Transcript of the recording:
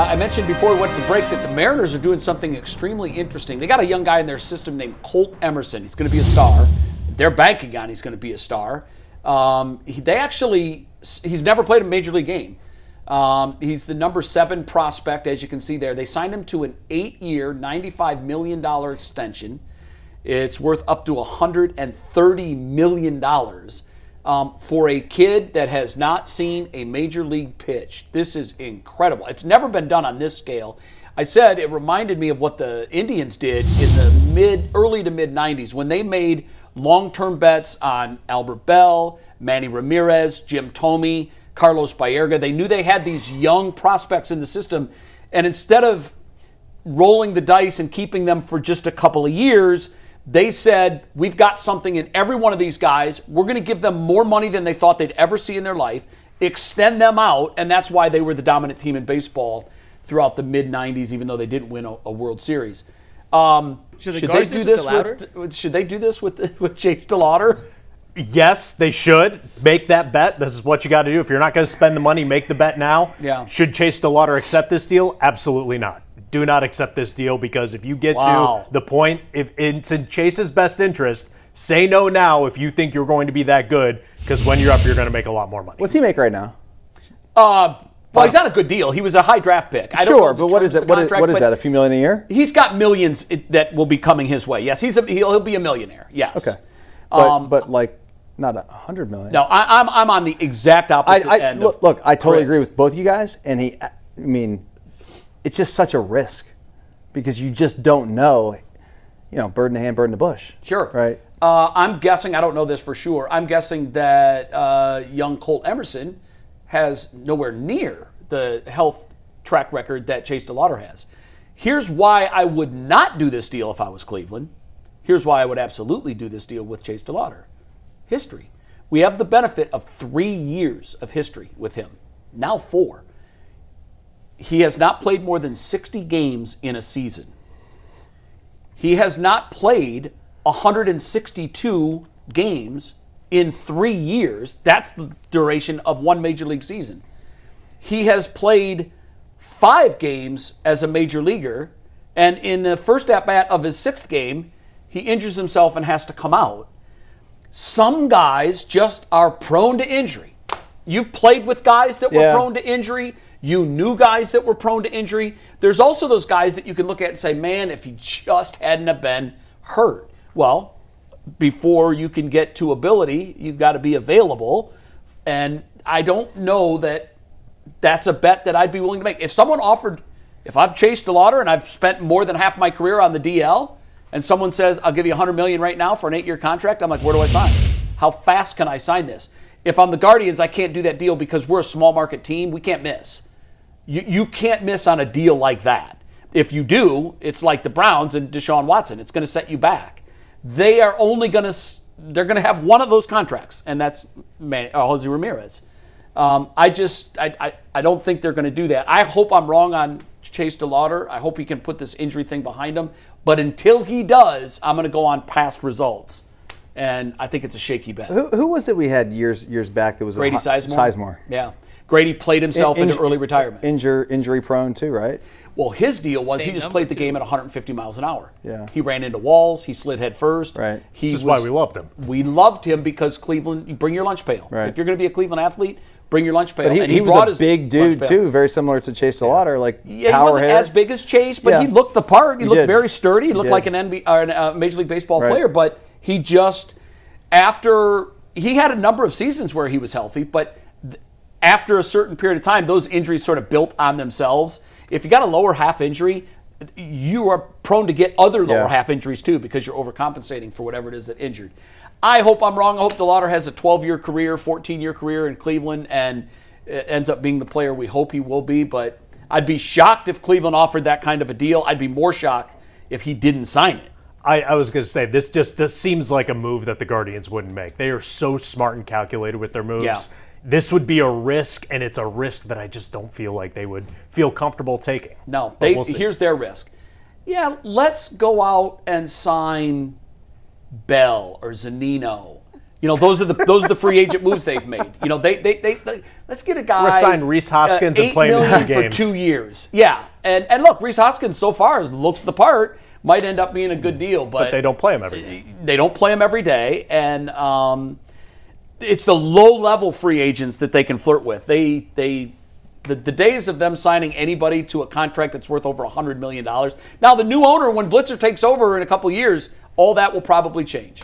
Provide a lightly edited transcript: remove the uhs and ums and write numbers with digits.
I mentioned before we went to the break that the Mariners are doing something extremely interesting. They got a young guy in their system named Colt Emerson. He's going to be a star. They're banking on he's going to be a star. He's never played a major league game. He's the number 7 prospect, as you can see there. They signed him to an 8-year, $95 million extension. It's worth up to $130 million for a kid that has not seen a major league pitch. This is incredible. It's never been done on this scale. I said it reminded me of what the Indians did in the early to mid 90s when they made long-term bets on Albert Bell, Manny Ramirez, Jim Thome, Carlos Baerga. They knew they had these young prospects in the system, and instead of rolling the dice and keeping them for just a couple of years, they said, we've got something in every one of these guys. We're going to give them more money than they thought they'd ever see in their life, extend them out, and that's why they were the dominant team in baseball throughout the mid-90s, even though they didn't win a World Series. Should they do this with should they do this with Chase DeLauter? Yes, they should. Make that bet. This is what you got to do. If you're not going to spend the money, make the bet now. Yeah. Should Chase DeLauter accept this deal? Absolutely not. Do not accept this deal, because if you get to the point, if it's in Chase's best interest, say no now if you think you're going to be that good, because when you're up, you're going to make a lot more money. What's he make right now? Well, he's not a good deal. He was a high draft pick. Sure, but what is that? What is that? A few million a year? He's got millions that will be coming his way. Yes, he'll be a millionaire. Yes. Okay. But like not $100 million. No, I'm on the exact opposite end. Look, I totally agree with both you guys, and it's just such a risk because you just don't know. Bird in the hand, bird in the bush. Sure. Right. I'm guessing. I don't know this for sure. I'm guessing that young Colt Emerson has nowhere near the health track record that Chase DeLauter has. Here's why I would not do this deal if I was Cleveland. Here's why I would absolutely do this deal with Chase DeLauter. History. We have the benefit of 3 years of history with him. Now 4. He has not played more than 60 games in a season. He has not played 162 games in 3 years. That's the duration of one major league season. He has played 5 games as a major leaguer, and in the first at-bat of his 6th game, he injures himself and has to come out. Some guys just are prone to injury. You've played with guys that were prone to injury. You knew guys that were prone to injury. There's also those guys that you can look at and say, man, if he just hadn't have been hurt. Well, before you can get to ability, you've got to be available. And I don't know that that's a bet that I'd be willing to make. If I'm Chase DeLauter and I've spent more than half my career on the DL, and someone says, I'll give you $100 million right now for an 8-year contract, I'm like, where do I sign? How fast can I sign this? If I'm the Guardians, I can't do that deal because we're a small market team. We can't miss. You can't miss on a deal like that. If you do, it's like the Browns and Deshaun Watson. It's going to set you back. They're going to have one of those contracts, and that's Jose Ramirez. I don't think they're going to do that. I hope I'm wrong on Chase DeLauter. I hope he can put this injury thing behind him. But until he does, I'm going to go on past results. And I think it's a shaky bet. Who was it we had years back that was Grady Sizemore? Sizemore. Yeah. Grady played himself into early retirement. Injury prone too, right? Well, his deal was he just played the game at 150 miles an hour. Yeah. He ran into walls. He slid head first. Right. Which is why we loved him. We loved him because Cleveland, you bring your lunch pail. Right. If you're going to be a Cleveland athlete, bring your lunch pail. But he was a big dude too, very similar to Chase DeLauter, he wasn't as big as Chase, but he looked the part. He looked very sturdy. He looked like an NBA or a Major League Baseball player. But he just he had a number of seasons where he was healthy, but after a certain period of time, those injuries sort of built on themselves. If you got a lower half injury, you are prone to get other lower half injuries too because you're overcompensating for whatever it is that injured. I hope I'm wrong. I hope DeLauter has a 12-year career, 14-year career in Cleveland and ends up being the player we hope he will be. But I'd be shocked if Cleveland offered that kind of a deal. I'd be more shocked if he didn't sign it. I was going to say, this seems like a move that the Guardians wouldn't make. They are so smart and calculated with their moves. Yeah. This would be a risk, and it's a risk that I just don't feel like they would feel comfortable taking. No, here's their risk. Yeah, let's go out and sign Bell or Zunino You know, those are the free agent moves they've made. You know, they let's get a guy. We're sign Reese Hoskins and play him in 2 games for 2 years. Yeah, and look, Reese Hoskins so far looks the part. Might end up being a good deal, but they don't play him every day. They don't play him every day, and it's the low-level free agents that they can flirt with. The days of them signing anybody to a contract that's worth over $100 million. Now, the new owner, when Blitzer takes over in a couple years, all that will probably change.